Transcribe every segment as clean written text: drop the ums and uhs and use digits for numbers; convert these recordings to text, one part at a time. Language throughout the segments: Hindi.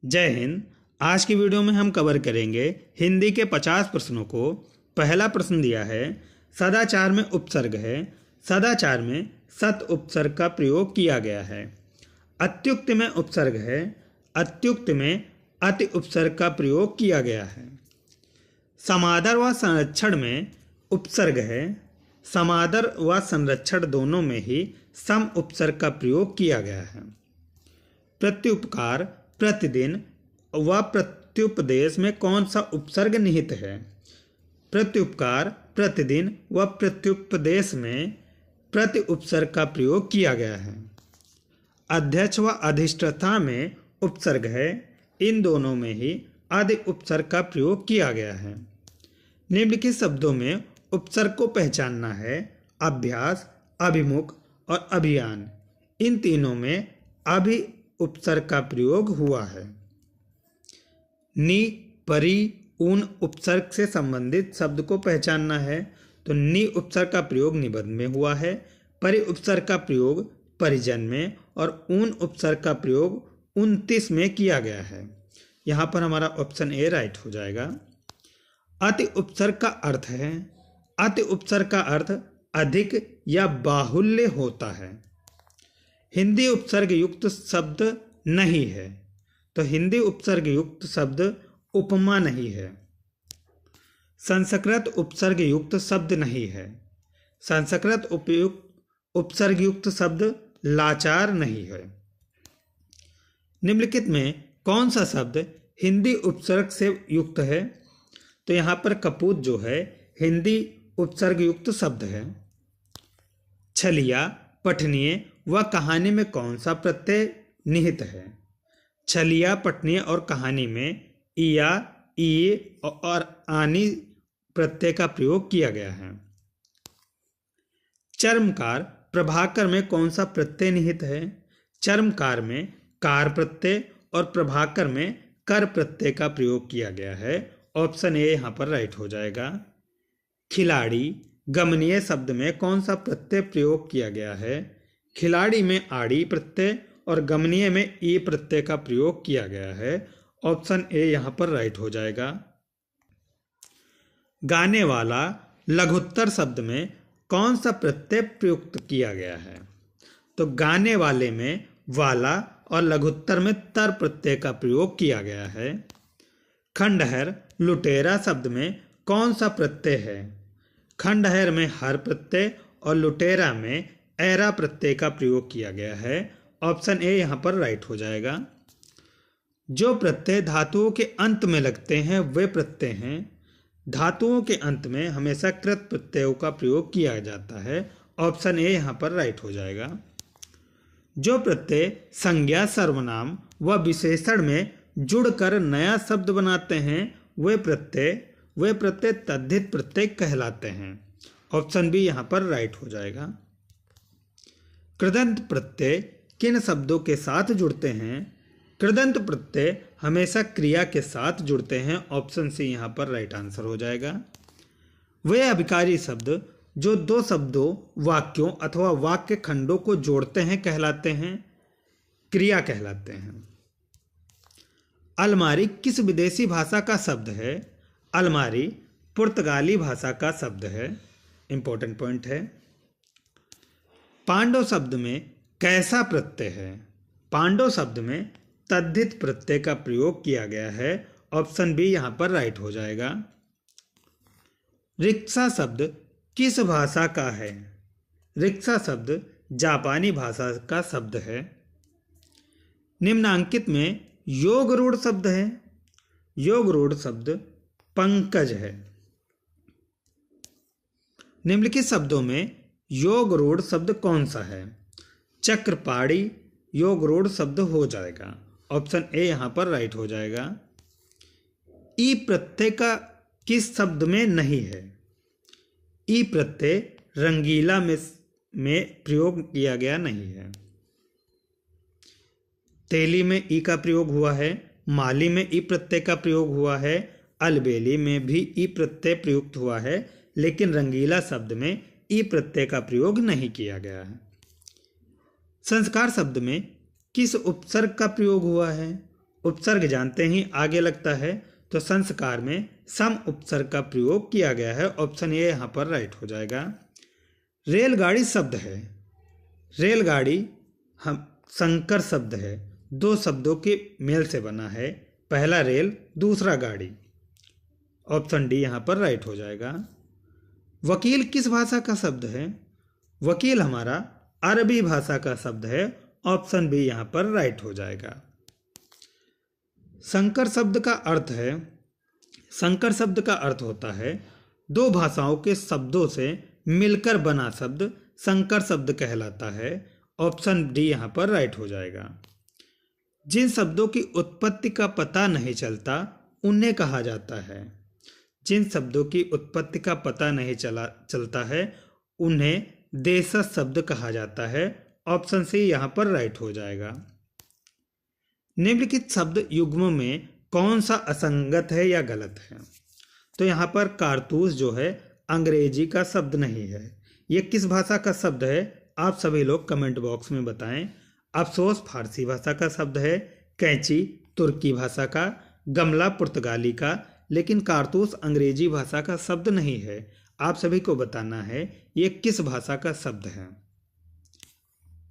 जय हिंद। आज की वीडियो में हम कवर करेंगे हिंदी के 50 प्रश्नों को। पहला प्रश्न दिया है, सदाचार में उपसर्ग है, सदाचार में सत उपसर्ग का प्रयोग किया गया है। अत्युक्त में उपसर्ग है, अत्युक्त में अति उपसर्ग का प्रयोग किया गया है। समादर व संरक्षण में उपसर्ग है, समादर व संरक्षण दोनों में ही सम उपसर्ग का प्रयोग किया गया है। प्रत्युपकार, प्रतिदिन व प्रत्युपदेश में कौन सा उपसर्ग निहित है? प्रत्युपकार, प्रतिदिन व प्रत्युपदेश में प्रति उपसर्ग का प्रयोग किया गया है। अध्यक्ष व अधिष्ठाता में उपसर्ग है, इन दोनों में ही आदि उपसर्ग का प्रयोग किया गया है। निम्नलिखित शब्दों में उपसर्ग को पहचानना है। अभ्यास, अभिमुख और अभियान, इन तीनों में अभि उपसर्ग का प्रयोग हुआ है। नि, परि, उन उपसर्ग से संबंधित शब्द को पहचानना है तो नि उपसर्ग का प्रयोग निबंध में हुआ है, परि उपसर्ग का प्रयोग परिजन में और उन उपसर्ग का प्रयोग 29 में किया गया है। यहाँ पर हमारा ऑप्शन ए राइट हो जाएगा। अति उपसर्ग का अर्थ है, अति उपसर्ग का अर्थ अधिक या बाहुल्य होता है। हिंदी उपसर्ग युक्त शब्द नहीं है तो हिंदी उपसर्ग युक्त शब्द उपमा नहीं है। संस्कृत उपसर्ग युक्त शब्द नहीं है, संस्कृत उपसर्ग युक्त शब्द लाचार नहीं है। निम्नलिखित में कौन सा शब्द हिंदी उपसर्ग से युक्त है? तो यहाँ पर कपूत जो है हिंदी उपसर्ग युक्त शब्द है। छलिया, पठनीय व कहानी में कौन सा प्रत्यय निहित है? छलिया, पठनीय और कहानी में इया, ई और आनी प्रत्यय का प्रयोग किया गया है। चर्मकार, प्रभाकर में कौन सा प्रत्यय निहित है? चर्मकार में कार प्रत्यय और प्रभाकर में कर प्रत्यय का प्रयोग किया गया है। ऑप्शन ए यहाँ पर राइट हो जाएगा। खिलाड़ी, गमनीय शब्द में कौन सा प्रत्यय प्रयोग किया गया है? खिलाड़ी में आड़ी प्रत्यय और गमनीय में ई प्रत्यय का प्रयोग किया गया है। ऑप्शन ए यहाँ पर राइट हो जाएगा। गाने वाला, लघुत्तर शब्द में कौन सा प्रत्यय प्रयुक्त किया गया है? तो गाने वाले में वाला और लघुत्तर में तर प्रत्यय का प्रयोग किया गया है। खंडहर, लुटेरा शब्द में कौन सा प्रत्यय है? खंडहर में हर प्रत्यय और लुटेरा में ऐरा प्रत्यय का प्रयोग किया गया है। ऑप्शन ए यहाँ पर राइट हो जाएगा। जो प्रत्यय धातुओं के अंत में लगते हैं वे प्रत्यय हैं। धातुओं के अंत में हमेशा कृत प्रत्ययों का प्रयोग किया जाता है। ऑप्शन ए यहाँ पर राइट हो जाएगा। जो प्रत्यय संज्ञा, सर्वनाम व विशेषण में जुड़कर नया शब्द बनाते हैं वे प्रत्यय तद्धित प्रत्यय कहलाते हैं। ऑप्शन बी यहाँ पर राइट हो जाएगा। कृदंत प्रत्यय किन शब्दों के साथ जुड़ते हैं? कृदंत प्रत्यय हमेशा क्रिया के साथ जुड़ते हैं। ऑप्शन सी यहाँ पर राइट आंसर हो जाएगा। वे अभिकारी शब्द जो दो शब्दों, वाक्यों अथवा वाक्य खंडों को जोड़ते हैं कहलाते हैं, क्रिया कहलाते हैं। अलमारी किस विदेशी भाषा का शब्द है? अलमारी पुर्तगाली भाषा का शब्द है। इंपॉर्टेंट पॉइंट है। पांडव शब्द में कैसा प्रत्यय है? पांडव शब्द में तद्धित प्रत्यय का प्रयोग किया गया है। ऑप्शन बी यहाँ पर राइट हो जाएगा। रिक्शा शब्द किस भाषा का है? रिक्शा शब्द जापानी भाषा का शब्द है। निम्नांकित में योग रूढ़ शब्द है। योग रूढ़ शब्द पंकज है। निम्नलिखित शब्दों में योग रूढ़ शब्द कौन सा है? चक्रपाणी योग रूढ़ शब्द हो जाएगा। ऑप्शन ए यहाँ पर राइट हो जाएगा। ई प्रत्यय का किस शब्द में नहीं है? ई प्रत्यय रंगीला में प्रयोग किया गया नहीं है। तेली में ई का प्रयोग हुआ है, माली में ई प्रत्यय का प्रयोग हुआ है, अलबेली में भी ई प्रत्यय प्रयुक्त हुआ है, लेकिन रंगीला शब्द में ई प्रत्यय का प्रयोग नहीं किया गया है। संस्कार शब्द में किस उपसर्ग का प्रयोग हुआ है? उपसर्ग जानते ही आगे लगता है, तो संस्कार में सम उपसर्ग का प्रयोग किया गया है। ऑप्शन ए यहाँ पर राइट हो जाएगा। रेलगाड़ी शब्द है। रेलगाड़ी हम संकर शब्द है, दो शब्दों के मेल से बना है, पहला रेल दूसरा गाड़ी। ऑप्शन डी यहाँ पर राइट हो जाएगा। वकील किस भाषा का शब्द है? वकील हमारा अरबी भाषा का शब्द है। ऑप्शन बी यहाँ पर राइट हो जाएगा। संकर शब्द का अर्थ है, संकर शब्द का अर्थ होता है दो भाषाओं के शब्दों से मिलकर बना शब्द संकर शब्द कहलाता है। ऑप्शन डी यहाँ पर राइट हो जाएगा। जिन शब्दों की उत्पत्ति का पता नहीं चलता उन्हें कहा जाता है। जिन शब्दों की उत्पत्ति का पता नहीं चलता है उन्हें देशज शब्द कहा जाता है। ऑप्शन सी यहाँ पर राइट हो जाएगा। निम्नलिखित शब्द युग्म में कौन सा असंगत है या गलत है? तो यहाँ पर कारतूस जो है अंग्रेजी का शब्द नहीं है। ये किस भाषा का शब्द है? आप सभी लोग कमेंट बॉक्स में बताएं। अफसोस फारसी भाषा का शब्द है, कैंची तुर्की भाषा का, गमला पुर्तगाली का, लेकिन कारतूस अंग्रेजी भाषा का शब्द नहीं है। आप सभी को बताना है ये किस भाषा का शब्द है।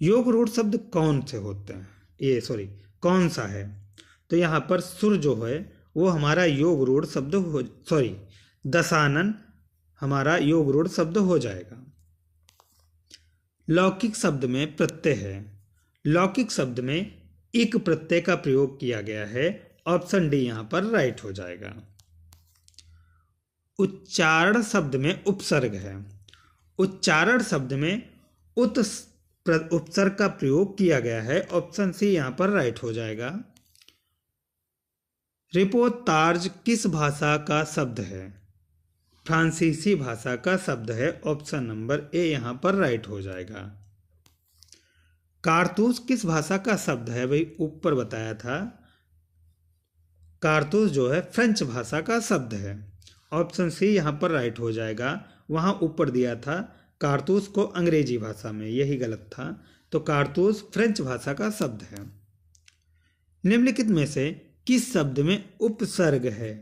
योग रूढ़ शब्द कौन से होते हैं? कौन सा है? तो यहाँ पर सुर जो है वो हमारा योग रूढ़ शब्द हो, दशानन हमारा योग रूढ़ शब्द हो जाएगा। लौकिक शब्द में प्रत्यय है। लौकिक शब्द में इक प्रत्यय का प्रयोग किया गया है। ऑप्शन डी यहाँ पर राइट हो जाएगा। उच्चारण शब्द में उपसर्ग है। उच्चारण शब्द में उत उपसर्ग का प्रयोग किया गया है। ऑप्शन सी यहाँ पर राइट हो जाएगा। रिपोर्ताज किस भाषा का शब्द है? फ्रांसीसी भाषा का शब्द है। ऑप्शन नंबर ए यहाँ पर राइट हो जाएगा। कारतूस किस भाषा का शब्द है? भाई ऊपर बताया था, कारतूस जो है फ्रेंच भाषा का शब्द है। ऑप्शन सी यहाँ पर राइट हो जाएगा। वहाँ ऊपर दिया था कारतूस को अंग्रेजी भाषा में, यही गलत था। तो कारतूस फ्रेंच भाषा का शब्द है। निम्नलिखित में से किस शब्द में उपसर्ग है?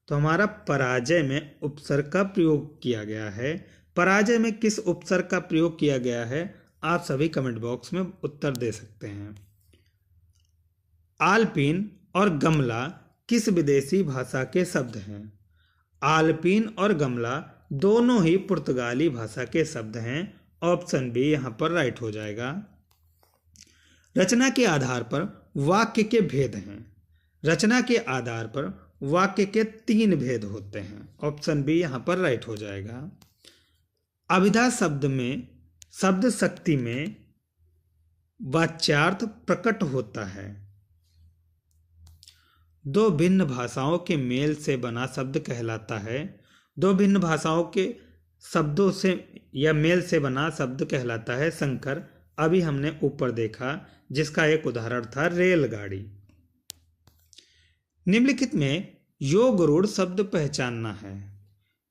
तो हमारा पराजय में उपसर्ग का प्रयोग किया गया है। पराजय में किस उपसर्ग का प्रयोग किया गया है? आप सभी कमेंट बॉक्स में उत्तर दे सकते हैं। आल्पिन और गमला किस विदेशी भाषा के शब्द हैं? आल्पिन और गमला दोनों ही पुर्तगाली भाषा के शब्द हैं। ऑप्शन बी यहाँ पर राइट हो जाएगा। रचना के आधार पर वाक्य के भेद हैं। रचना के आधार पर वाक्य के 3 भेद होते हैं। ऑप्शन बी यहाँ पर राइट हो जाएगा। अभिधा शब्द में शब्द शक्ति में वाच्यार्थ प्रकट होता है। दो भिन्न भाषाओं के मेल से बना शब्द कहलाता है। दो भिन्न भाषाओं के शब्दों से या मेल से बना शब्द कहलाता है संकर। अभी हमने ऊपर देखा, जिसका एक उदाहरण था रेलगाड़ी। निम्नलिखित में योग रूढ़ शब्द पहचानना है।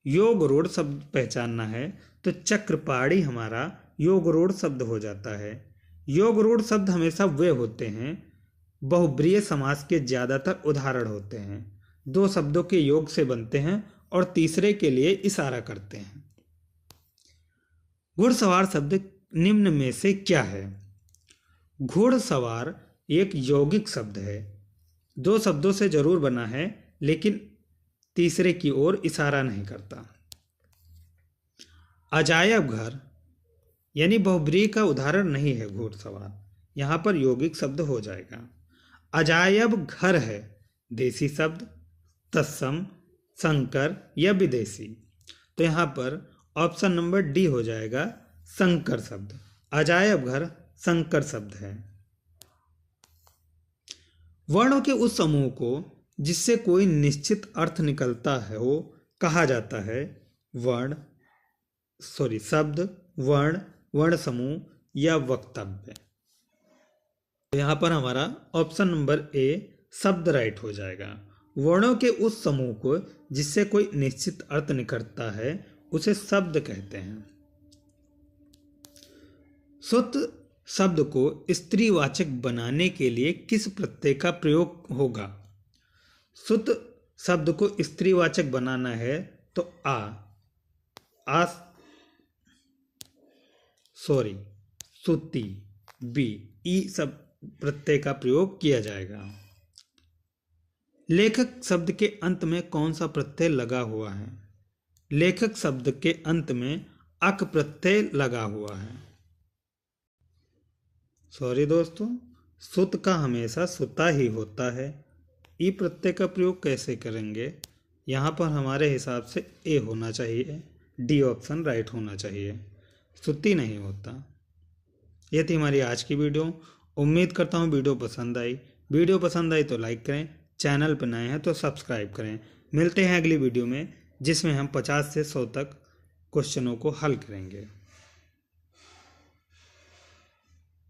योग रूढ़ शब्द पहचानना है तो चक्रपाणी हमारा योग रूढ़ शब्द हो जाता है। योग रूढ़ शब्द हमेशा वे होते हैं, बहुब्रीहि समास के ज्यादातर उदाहरण होते हैं। दो शब्दों के योग से बनते हैं और तीसरे के लिए इशारा करते हैं। घुड़सवार शब्द निम्न में से क्या है? घुड़सवार एक यौगिक शब्द है, दो शब्दों से जरूर बना है लेकिन तीसरे की ओर इशारा नहीं करता। अजायब घर यानी बहुब्रीहि का उदाहरण नहीं है घुड़सवार, यहाँ पर यौगिक शब्द हो जाएगा। अजायब घर है देसी शब्द, तत्सम, संकर या विदेशी। तो यहाँ पर ऑप्शन नंबर डी हो जाएगा संकर शब्द। अजायब घर संकर शब्द है। वर्णों के उस समूह को जिससे कोई निश्चित अर्थ निकलता है वो कहा जाता है शब्द, वर्ण, वर्ण समूह या वक्तव्य। तो यहाँ पर हमारा ऑप्शन नंबर ए शब्द राइट हो जाएगा। वर्णों के उस समूह को जिससे कोई निश्चित अर्थ निकलता है उसे शब्द कहते हैं। शब्द को स्त्रीवाचक बनाने के लिए किस प्रत्यय का प्रयोग होगा? सुत शब्द को स्त्रीवाचक बनाना है तो सुती, बी, ई सब प्रत्यय का प्रयोग किया जाएगा। लेखक शब्द के अंत में कौन सा प्रत्यय लगा हुआ है? लेखक शब्द के अंत में अक प्रत्यय लगा हुआ है। दोस्तों, सुत का हमेशा सुता ही होता है। ई प्रत्यय का प्रयोग कैसे करेंगे? यहाँ पर हमारे हिसाब से ए होना चाहिए, डी ऑप्शन राइट होना चाहिए, सुती नहीं होता। ये थी हमारी आज की वीडियो। उम्मीद करता हूँ वीडियो पसंद आई। वीडियो पसंद आई तो लाइक करें, चैनल पर नए हैं तो सब्सक्राइब करें। मिलते हैं अगली वीडियो में, जिसमें हम 50 से 100 तक क्वेश्चनों को हल करेंगे।